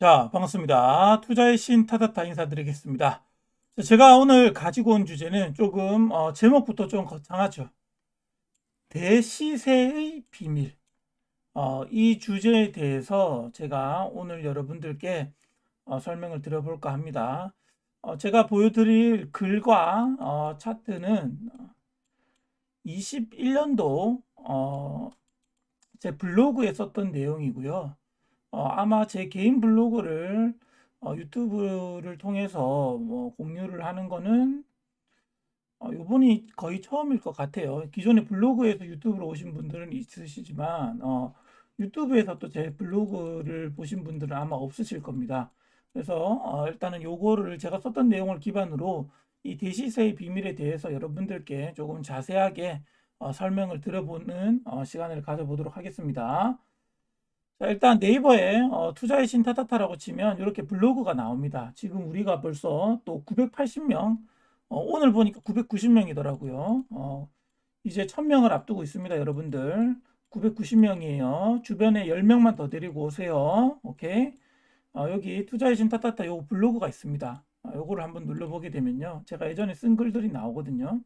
자, 반갑습니다. 투자의 신 타다타 인사드리겠습니다. 자, 제가 오늘 가지고 온 주제는 조금 제목부터 좀 거창하죠. 대시세의 비밀. 이 주제에 대해서 제가 오늘 여러분들께 설명을 드려볼까 합니다. 제가 보여드릴 글과 차트는 21년도 제 블로그에 썼던 내용이고요. 아마 제 개인 블로그를 유튜브를 통해서 뭐 공유를 하는 거는 요번이 거의 처음일 것 같아요. 기존에 블로그에서 유튜브로 오신 분들은 있으시지만 유튜브에서 또 제 블로그를 보신 분들은 아마 없으실 겁니다. 그래서 일단은 요거를 제가 썼던 내용을 기반으로 이 대시세의 비밀에 대해서 여러분들께 조금 자세하게 설명을 드려보는 시간을 가져보도록 하겠습니다. 자, 일단 네이버에 투자의 신 타타타라고 치면 이렇게 블로그가 나옵니다. 지금 우리가 벌써 또 980명, 오늘 보니까 990명이더라고요. 이제 1000명을 앞두고 있습니다, 여러분들. 990명이에요. 주변에 10명만 더 데리고 오세요. 오케이. 여기 투자의 신 타타타 요 블로그가 있습니다. 요거를 한번 눌러보게 되면요. 제가 예전에 쓴 글들이 나오거든요.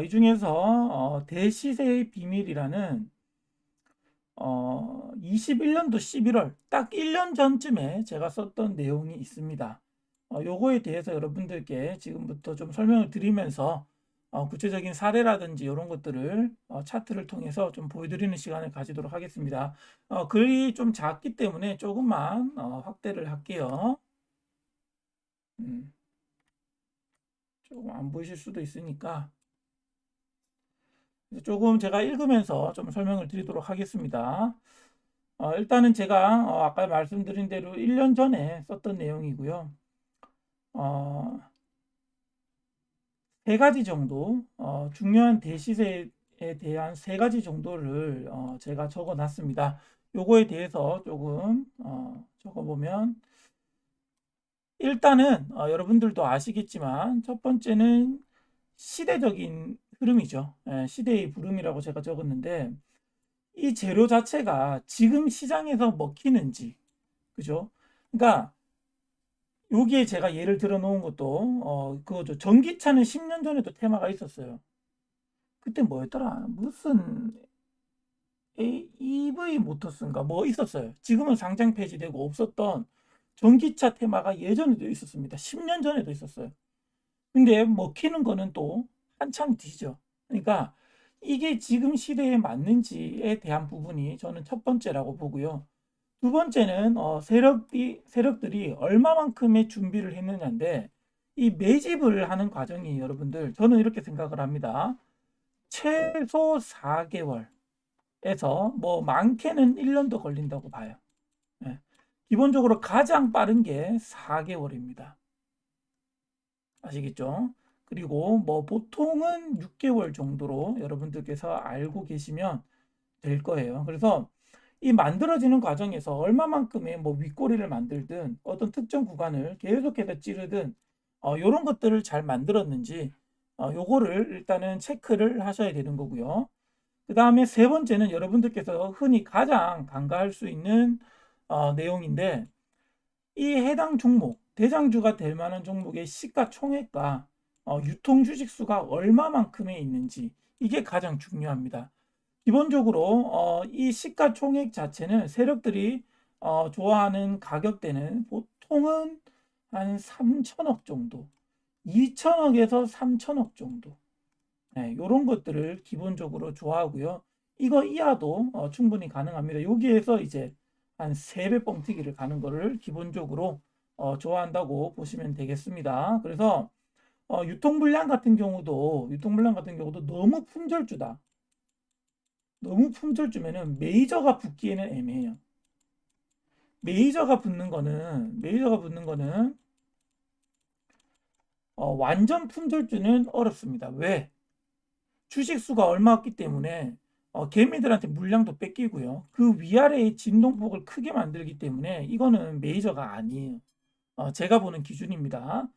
이 중에서 대시세의 비밀이라는 21년도 11월 딱 1년 전쯤에 제가 썼던 내용이 있습니다. 요거에 대해서 여러분들께 지금부터 좀 설명을 드리면서 구체적인 사례라든지 이런 것들을 차트를 통해서 좀 보여드리는 시간을 가지도록 하겠습니다. 글이 좀 작기 때문에 조금만 확대를 할게요. 조금 안 보이실 수도 있으니까 조금 제가 읽으면서 좀 설명을 드리도록 하겠습니다. 일단은 제가 아까 말씀드린 대로 1년 전에 썼던 내용이고요. 어, 세 가지 정도 중요한 대시세에 대한 세 가지 정도를 제가 적어 놨습니다. 요거에 대해서 조금 적어보면 일단은 여러분들도 아시겠지만 첫 번째는 시대적인 흐름이죠. 시대의 부름이라고 제가 적었는데 이 재료 자체가 지금 시장에서 먹히는지, 그죠? 그러니까 여기에 제가 예를 들어 놓은 것도 그거죠. 전기차는 10년 전에도 테마가 있었어요. 그때 뭐였더라? 무슨 EV 모터스인가 뭐 있었어요. 지금은 상장 폐지되고 없었던 전기차 테마가 예전에도 있었습니다. 10년 전에도 있었어요. 근데 먹히는 거는 또 한참 뒤죠. 그러니까 이게 지금 시대에 맞는지에 대한 부분이 저는 첫 번째라고 보고요. 두 번째는 세력들이 얼마만큼의 준비를 했느냐인데 이 매집을 하는 과정이 여러분들 저는 이렇게 생각을 합니다. 최소 4개월에서 뭐 많게는 1년도 걸린다고 봐요. 예. 기본적으로 가장 빠른 게 4개월입니다. 아시겠죠? 그리고 뭐 보통은 6개월 정도로 여러분들께서 알고 계시면 될 거예요. 그래서 이 만들어지는 과정에서 얼마만큼의 뭐 윗꼬리를 만들든 어떤 특정 구간을 계속해서 찌르든 요런 것들을 잘 만들었는지 요거를 일단은 체크를 하셔야 되는 거고요. 그 다음에 세 번째는 여러분들께서 흔히 가장 간과할 수 있는 내용인데 이 해당 종목, 대장주가 될 만한 종목의 시가총액과 유통 주식수가 얼마만큼에 있는지 이게 가장 중요합니다. 기본적으로 이 시가총액 자체는 세력들이 좋아하는 가격대는 보통은 한 3천억 정도, 2천억에서 3천억 정도. 네, 이런 것들을 기본적으로 좋아하고요. 이거 이하도 충분히 가능합니다. 여기에서 이제 한 3배 뻥튀기를 가는 거를 기본적으로 좋아한다고 보시면 되겠습니다. 그래서 유통 물량 같은 경우도 너무 품절주다. 너무 품절주면은 메이저가 붙기에는 애매해요. 메이저가 붙는 거는 완전 품절주는 어렵습니다. 왜? 주식 수가 얼마 없기 때문에 개미들한테 물량도 뺏기고요. 그 위아래의 진동폭을 크게 만들기 때문에 이거는 메이저가 아니에요. 제가 보는 기준입니다.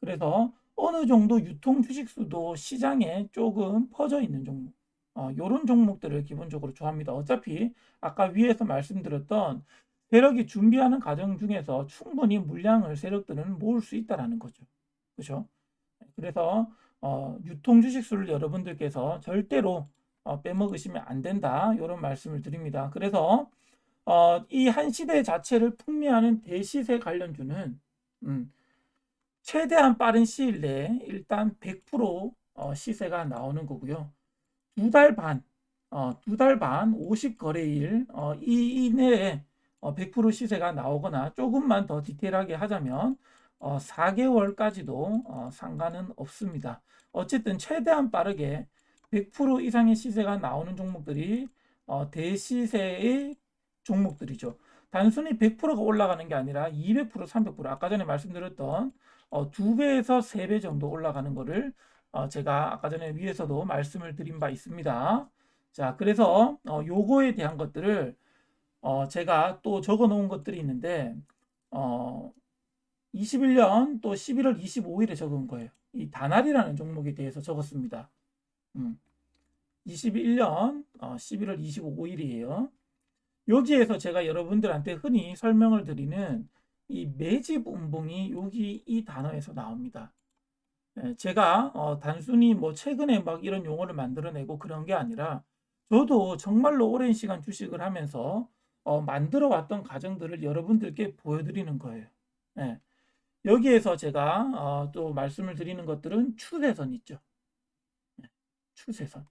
그래서 어느 정도 유통 주식 수도 시장에 조금 퍼져 있는 종목. 요런 종목들을 기본적으로 좋아합니다. 어차피 아까 위에서 말씀드렸던 세력이 준비하는 과정 중에서 충분히 물량을 세력들은 모을 수 있다라는 거죠. 그죠? 그래서 유통 주식수를 여러분들께서 절대로 빼먹으시면 안 된다. 이런 말씀을 드립니다. 그래서 이 한 시대 자체를 풍미하는 대시세 관련주는 최대한 빠른 시일 내에 일단 100% 시세가 나오는 거고요. 두 달 반, 50거래일 이 이내에 100% 시세가 나오거나 조금만 더 디테일하게 하자면 4개월까지도 상관은 없습니다. 어쨌든 최대한 빠르게 100% 이상의 시세가 나오는 종목들이 대시세의 종목들이죠. 단순히 100%가 올라가는 게 아니라 200%, 300% 아까 전에 말씀드렸던 2배에서 3배 정도 올라가는 거를 제가 아까 전에 위에서도 말씀을 드린 바 있습니다. 자, 그래서 요거에 대한 것들을 제가 또 적어 놓은 것들이 있는데 21년 또 11월 25일에 적은 거예요. 이 다날이라는 종목에 대해서 적었습니다. 21년 11월 25일이에요. 여기에서 제가 여러분들한테 흔히 설명을 드리는 이 매집 운봉이 여기 이 단어에서 나옵니다. 제가 단순히 뭐 최근에 막 이런 용어를 만들어내고 그런 게 아니라 저도 정말로 오랜 시간 주식을 하면서 만들어 왔던 과정들을 여러분들께 보여드리는 거예요. 예. 여기에서 제가 또 말씀을 드리는 것들은 추세선 있죠. 추세선.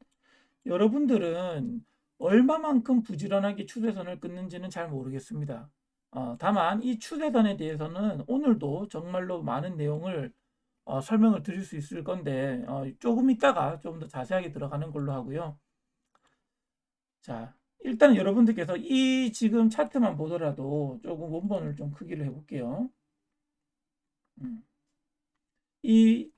여러분들은 얼마만큼 부지런하게 추세선을 끊는지는 잘 모르겠습니다. 다만 이 추세선에 대해서는 오늘도 정말로 많은 내용을 설명을 드릴 수 있을 건데 조금 있다가 좀 더 자세하게 들어가는 걸로 하고요. 자, 일단 여러분들께서 이 지금 차트만 보더라도 조금 원본을 좀 크기를 해볼게요. 이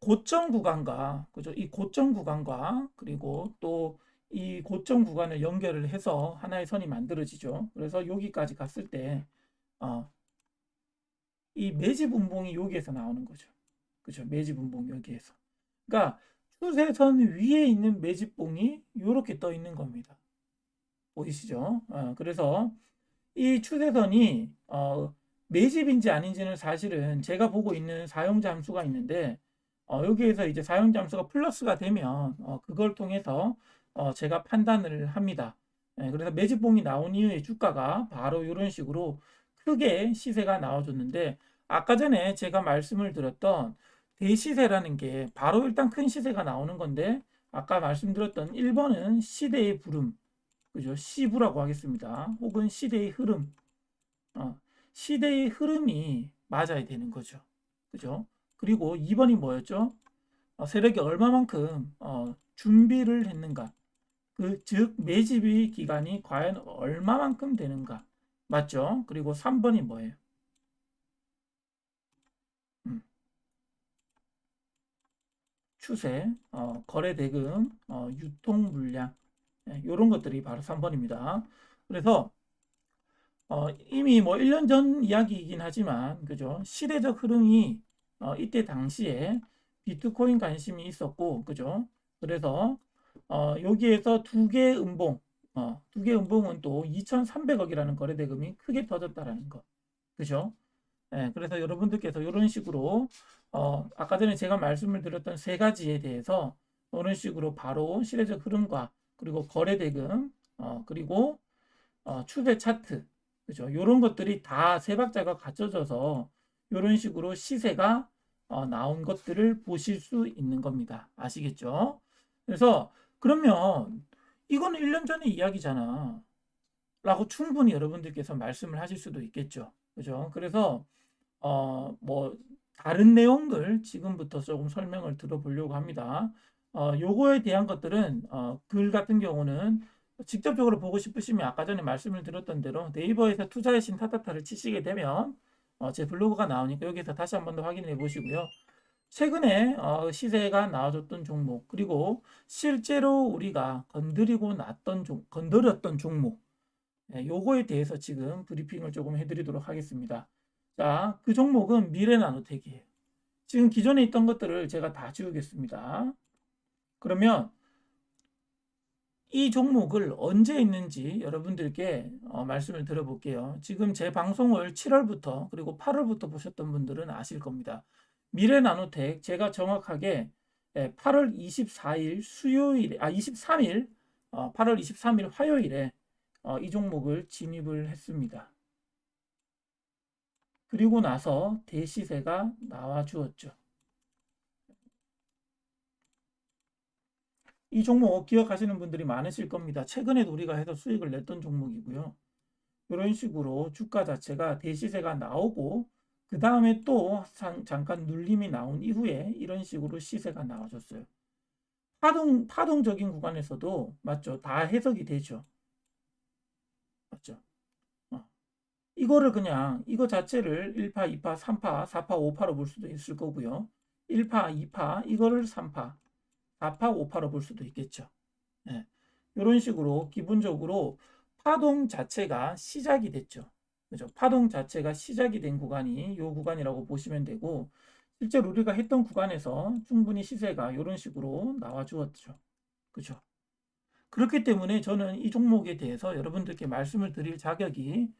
고점 구간과 그죠? 이 고점 구간과 그리고 또 이 고점 구간을 연결을 해서 하나의 선이 만들어지죠. 그래서 여기까지 갔을 때 이 매집 운봉이 여기에서 나오는 거죠. 그죠? 매집 운봉 여기에서. 그러니까 추세선 위에 있는 매집봉이 이렇게 떠 있는 겁니다. 보이시죠? 그래서 이 추세선이 매집인지 아닌지는 사실은 제가 보고 있는 사용자 함수가 있는데 여기에서 이제 사용자 함수가 플러스가 되면 그걸 통해서 제가 판단을 합니다. 그래서 매집봉이 나온 이후에 주가가 바로 이런 식으로 크게 시세가 나와줬는데 아까 전에 제가 말씀을 드렸던 대시세라는 게 바로 일단 큰 시세가 나오는 건데 아까 말씀드렸던 1번은 시대의 부름, 그죠? 시부라고 하겠습니다. 혹은 시대의 흐름. 시대의 흐름이 맞아야 되는 거죠. 그죠? 그리고 2번이 뭐였죠? 세력이 얼마만큼 준비를 했는가. 즉 매집의 기간이 과연 얼마만큼 되는가. 맞죠? 그리고 3번이 뭐예요? 추세, 거래 대금, 유통 물량 이런 것들이 바로 3번입니다. 그래서 이미 뭐 1년 전 이야기이긴 하지만 그죠? 시대적 흐름이 이때 당시에 비트코인 관심이 있었고 그죠? 그래서 여기에서 두 개 음봉, 두 개 음봉은 또 2,300억이라는 거래 대금이 크게 터졌다라는 거. 그죠? 그래서 여러분들께서 이런 식으로 아까 전에 제가 말씀을 드렸던 세 가지에 대해서 이런 식으로 바로 시대적 흐름과 그리고 거래 대금 그리고 추세 차트 그죠? 이런 것들이 다 세 박자가 갖춰져서 이런 식으로 시세가 나온 것들을 보실 수 있는 겁니다. 아시겠죠? 그래서 그러면 이거는 1년 전의 이야기잖아. 라고 충분히 여러분들께서 말씀을 하실 수도 있겠죠. 그죠? 그래서 뭐 다른 내용들 지금부터 조금 설명을 들어보려고 합니다. 요거에 대한 것들은 글 같은 경우는 직접적으로 보고 싶으시면 아까 전에 말씀을 드렸던 대로 네이버에서 투자의 신 타타타를 치시게 되면 제 블로그가 나오니까 여기서 다시 한 번 더 확인해 보시고요. 최근에 시세가 나와줬던 종목 그리고 실제로 우리가 건드렸던 종목 요거에 대해서 지금 브리핑을 조금 해드리도록 하겠습니다. 자, 그 종목은 미래나노텍이에요. 지금 기존에 있던 것들을 제가 다 지우겠습니다. 그러면 이 종목을 언제 했는지 여러분들께 말씀을 드려볼게요. 지금 제 방송을 7월부터 그리고 8월부터 보셨던 분들은 아실 겁니다. 미래나노텍 제가 정확하게 8월 24일 수요일에 23일 8월 23일 화요일에 이 종목을 진입을 했습니다. 그리고 나서 대시세가 나와 주었죠. 이 종목 기억하시는 분들이 많으실 겁니다. 최근에도 우리가 해서 수익을 냈던 종목이고요. 이런 식으로 주가 자체가 대시세가 나오고 그 다음에 또 잠깐 눌림이 나온 이후에 이런 식으로 시세가 나와줬어요. 파동적인 구간에서도 맞죠? 다 해석이 되죠. 맞죠? 이거를 그냥 이거 자체를 1파, 2파, 3파, 4파, 5파로 볼 수도 있을 거고요. 1파, 2파, 이거를 3파, 4파, 5파로 볼 수도 있겠죠. 네. 이런 식으로 기본적으로 파동 자체가 시작이 됐죠. 그죠? 파동 자체가 시작이 된 구간이 이 구간이라고 보시면 되고, 실제로 우리가 했던 구간에서 충분히 시세가 이런 식으로 나와 주었죠. 그죠? 그렇기 때문에 저는 이 종목에 대해서 여러분들께 말씀을 드릴 자격이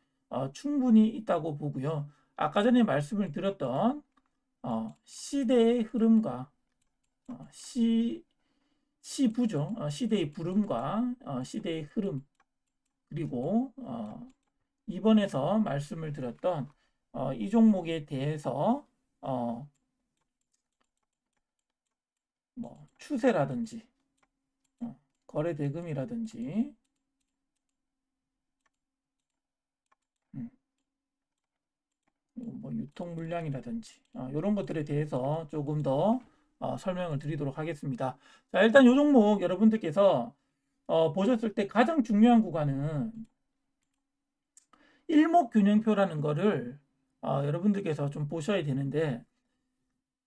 충분히 있다고 보고요. 아까 전에 말씀을 드렸던 시대의 흐름과 시부죠. 시대의 부름과 시대의 흐름 그리고 이번에서 말씀을 드렸던 이 종목에 대해서 뭐 추세라든지 거래 대금이라든지 뭐 유통 물량이라든지 이런 것들에 대해서 조금 더 설명을 드리도록 하겠습니다. 자, 일단 이 종목 여러분들께서 보셨을 때 가장 중요한 구간은 일목균형표라는 거를 여러분들께서 좀 보셔야 되는데,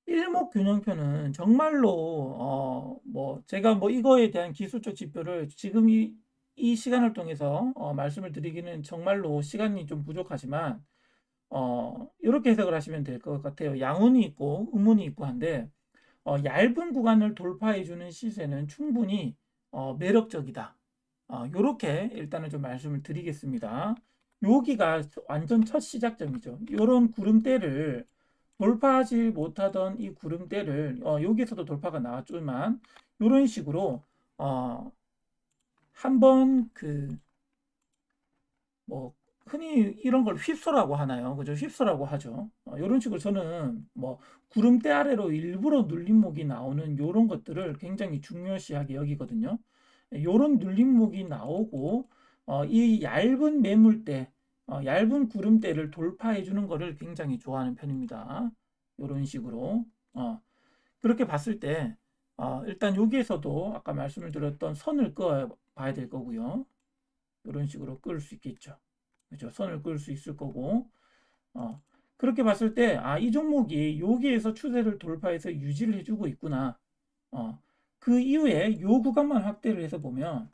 일목균형표는 정말로 뭐 제가 뭐 이거에 대한 기술적 지표를 지금 이 시간을 통해서 말씀을 드리기는 정말로 시간이 좀 부족하지만 이렇게 해석을 하시면 될 것 같아요. 양운이 있고 음운이 있고 한데 얇은 구간을 돌파해 주는 시세는 충분히 매력적이다. 요렇게 일단은 좀 말씀을 드리겠습니다. 여기가 완전 첫 시작점이죠. 이런 구름대를 돌파하지 못하던 이 구름대를 여기서도 돌파가 나왔지만 이런 식으로 한번 뭐 흔히 이런 걸 휩소라고 하나요? 그죠? 휩소라고 하죠. 이런 식으로 저는 뭐 구름대 아래로 일부러 눌림목이 나오는 이런 것들을 굉장히 중요시하게 여기거든요. 이런 눌림목이 나오고 이 얇은 매물대, 얇은 구름대를 돌파해 주는 거를 굉장히 좋아하는 편입니다. 이런 식으로 그렇게 봤을 때 일단 여기에서도 아까 말씀을 드렸던 선을 그어 봐야 될 거고요. 이런 식으로 끌 수 있겠죠. 그죠? 선을 그을 수 있을 거고, 그렇게 봤을 때, 이 종목이 여기에서 추세를 돌파해서 유지를 해주고 있구나. 그 이후에 요 구간만 확대를 해서 보면,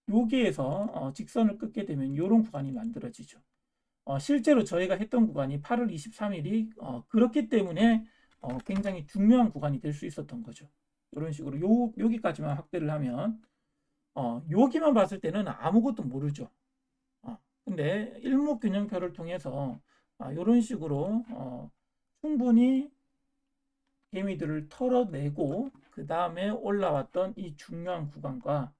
여기에서 직선을 끊게 되면 이런 구간이 만들어지죠. 실제로 저희가 했던 구간이 8월 23일이 그렇기 때문에 굉장히 중요한 구간이 될 수 있었던 거죠. 이런 식으로 여기까지만 확대를 하면, 여기만 봤을 때는 아무것도 모르죠. 근데 일목균형표를 통해서 이런 식으로 충분히 개미들을 털어내고 그 다음에 올라왔던 이 중요한 구간과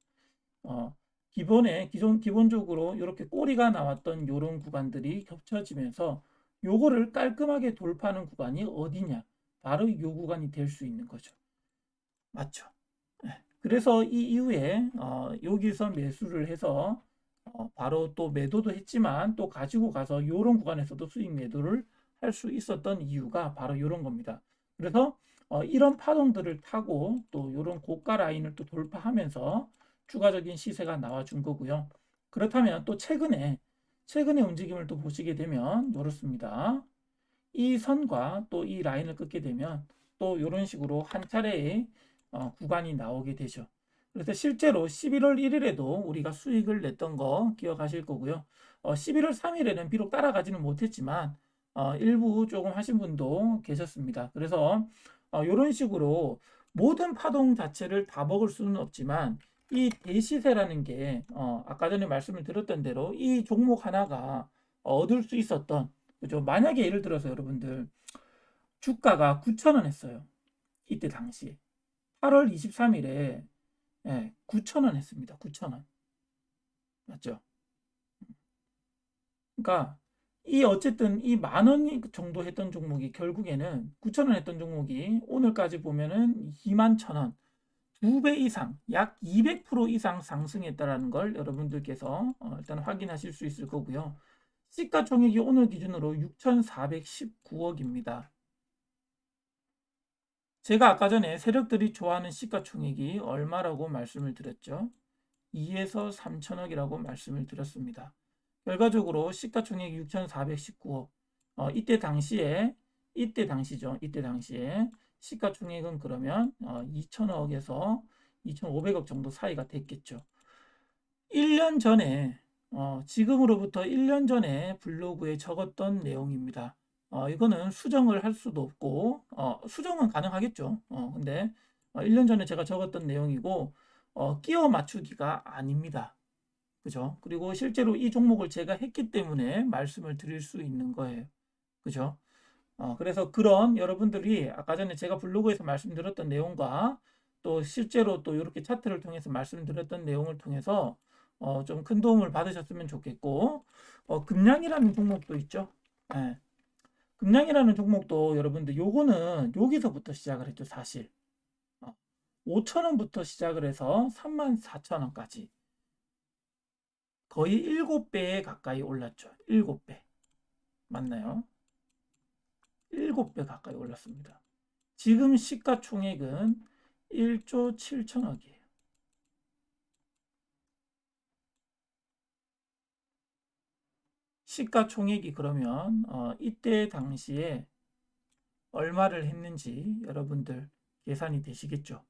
기본적으로 이렇게 꼬리가 나왔던 이런 구간들이 겹쳐지면서 요거를 깔끔하게 돌파하는 구간이 어디냐? 바로 이 구간이 될 수 있는 거죠. 맞죠? 그래서 이 이후에 여기서 매수를 해서 바로 또 매도도 했지만 또 가지고 가서 이런 구간에서도 수익 매도를 할 수 있었던 이유가 바로 이런 겁니다. 그래서 이런 파동들을 타고 또 이런 고가 라인을 또 돌파하면서 추가적인 시세가 나와준 거고요. 그렇다면 또 최근에 움직임을 또 보시게 되면 이렇습니다. 이 선과 또 이 라인을 끊게 되면 또 이런 식으로 한 차례의 구간이 나오게 되죠. 그래서 실제로 11월 1일에도 우리가 수익을 냈던 거 기억하실 거고요. 11월 3일에는 비록 따라가지는 못했지만 일부 조금 하신 분도 계셨습니다. 그래서 이런 식으로 모든 파동 자체를 다 먹을 수는 없지만 이 대시세라는 게 아까 전에 말씀을 드렸던 대로 이 종목 하나가 얻을 수 있었던, 그죠? 만약에 예를 들어서 여러분들 주가가 9,000원 했어요. 이때 당시에 8월 23일에 9,000원 했습니다. 9,000원. 맞죠? 그러니까 이 어쨌든 이 10,000원 정도 했던 종목이 결국에는 9,000원 했던 종목이 오늘까지 보면은 21,000원, 2배 이상, 약 200% 이상 상승했다라는 걸 여러분들께서 일단 확인하실 수 있을 거고요. 시가총액이 오늘 기준으로 6,419억입니다. 제가 아까 전에 세력들이 좋아하는 시가총액이 얼마라고 말씀을 드렸죠? 2에서 3천억이라고 말씀을 드렸습니다. 결과적으로 시가총액 6,419억. 이때 당시죠. 이때 당시에 시가총액은 그러면 2천억에서 2,500억 정도 사이가 됐겠죠. 1년 전에 지금으로부터 1년 전에 블로그에 적었던 내용입니다. 이거는 수정을 할 수도 없고 수정은 가능하겠죠. 근데 1년 전에 제가 적었던 내용이고 끼워 맞추기가 아닙니다. 그죠? 그리고 실제로 이 종목을 제가 했기 때문에 말씀을 드릴 수 있는 거예요. 그죠? 그래서 그런 여러분들이 아까 전에 제가 블로그에서 말씀드렸던 내용과 또 실제로 또 이렇게 차트를 통해서 말씀드렸던 내용을 통해서 좀 큰 도움을 받으셨으면 좋겠고, 금량이라는 종목도 있죠. 예. 금량이라는 종목도 여러분들 요거는 여기서부터 시작을 했죠, 사실. 5,000원부터 시작을 해서 34,000원까지 거의 7배에 가까이 올랐죠. 7배. 맞나요? 7배 가까이 올랐습니다. 지금 시가총액은 1조 7천억이에요. 시가총액이 그러면 이때 당시에 얼마를 했는지 여러분들 계산이 되시겠죠.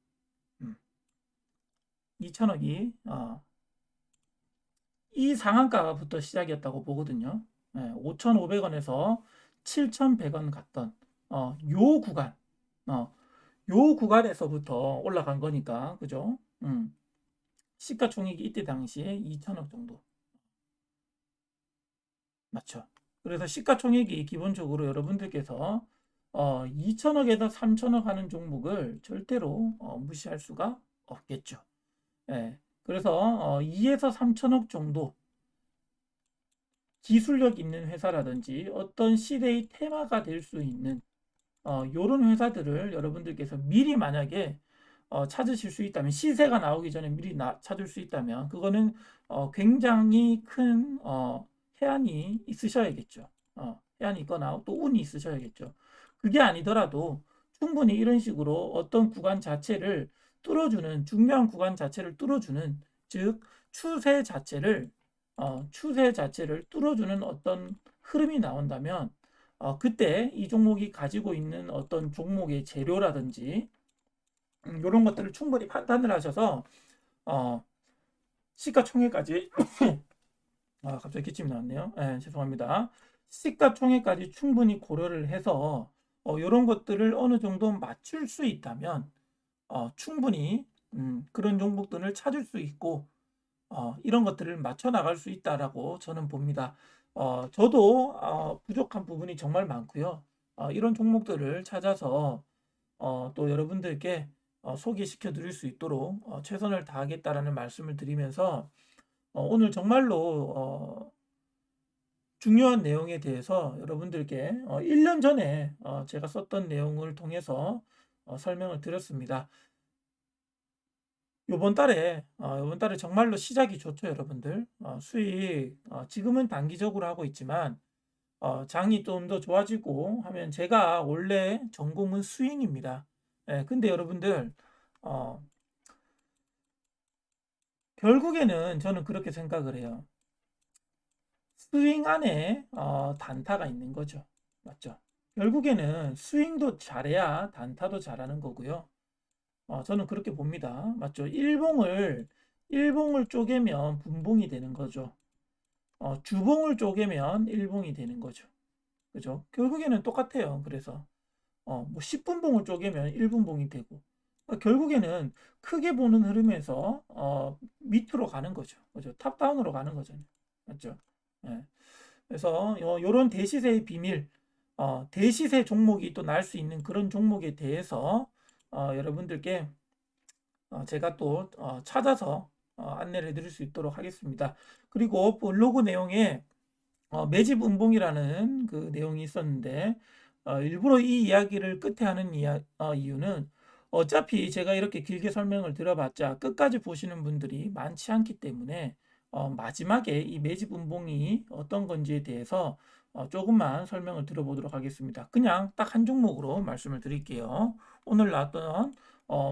2천억이 이 상한가부터 시작이었다고 보거든요. 5,500원에서 7,100원 갔던 요 구간, 요 구간에서부터 올라간 거니까, 그죠? 시가총액이 이때 당시에 2천억 정도. 맞죠? 그래서 시가총액이 기본적으로 여러분들께서 2천억에서 3천억 하는 종목을 절대로 무시할 수가 없겠죠. 예. 그래서 2에서 3천억 정도 기술력 있는 회사라든지 어떤 시대의 테마가 될 수 있는 요런 회사들을 여러분들께서 미리 만약에 찾으실 수 있다면, 시세가 나오기 전에 미리 찾을 수 있다면 그거는 굉장히 큰 해안이 있으셔야겠죠. 해안이 있거나 또 운이 있으셔야겠죠. 그게 아니더라도 충분히 이런 식으로 어떤 구간 자체를 뚫어주는, 중요한 구간 자체를 뚫어주는, 즉 추세 자체를 뚫어주는 어떤 흐름이 나온다면 그때 이 종목이 가지고 있는 어떤 종목의 재료라든지 이런 것들을 충분히 판단을 하셔서 시가총액까지 갑자기 기침이 나왔네요. 죄송합니다. 시가총액까지 충분히 고려를 해서 이런 것들을 어느 정도 맞출 수 있다면 충분히 그런 종목들을 찾을 수 있고 이런 것들을 맞춰 나갈 수 있다라고 저는 봅니다. 저도 부족한 부분이 정말 많고요. 이런 종목들을 찾아서 또 여러분들께 소개시켜 드릴 수 있도록 최선을 다하겠다라는 말씀을 드리면서 오늘 정말로 중요한 내용에 대해서 여러분들께 1년 전에 제가 썼던 내용을 통해서 설명을 드렸습니다. 요번 달에 정말로 시작이 좋죠, 여러분들. 수익 지금은 단기적으로 하고 있지만 장이 좀 더 좋아지고 하면, 제가 원래 전공은 스윙입니다. 근데 여러분들 결국에는 저는 그렇게 생각을 해요. 스윙 안에 단타가 있는 거죠. 맞죠? 결국에는 스윙도 잘해야 단타도 잘하는 거고요. 저는 그렇게 봅니다. 맞죠? 일봉을 쪼개면 분봉이 되는 거죠. 주봉을 쪼개면 일봉이 되는 거죠. 그죠? 결국에는 똑같아요. 그래서 뭐 10분봉을 쪼개면 1분봉이 되고 결국에는 크게 보는 흐름에서 밑으로 가는 거죠. 그죠? 탑다운으로 가는 거잖아요. 맞죠? 예. 그래서 요런 대시세의 비밀, 대시세 종목이 또 날 수 있는 그런 종목에 대해서 여러분들께 제가 또 찾아서 안내를 해드릴 수 있도록 하겠습니다. 그리고 블로그 내용에 매집 음봉이라는 그 내용이 있었는데 일부러 이 이야기를 끝에 하는 이유는 어차피 제가 이렇게 길게 설명을 들어봤자 끝까지 보시는 분들이 많지 않기 때문에 마지막에 이 매집 음봉이 어떤 건지에 대해서 조금만 설명을 들어보도록 하겠습니다. 그냥 딱 한 종목으로 말씀을 드릴게요. 오늘 나왔던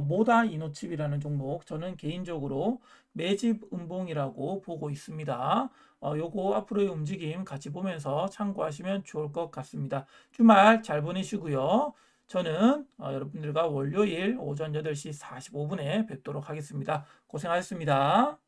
모다 이노칩이라는 종목, 저는 개인적으로 매집 음봉이라고 보고 있습니다. 요거 앞으로의 움직임 같이 보면서 참고하시면 좋을 것 같습니다. 주말 잘 보내시고요. 저는 여러분들과 월요일 오전 8시 45분에 뵙도록 하겠습니다. 고생하셨습니다.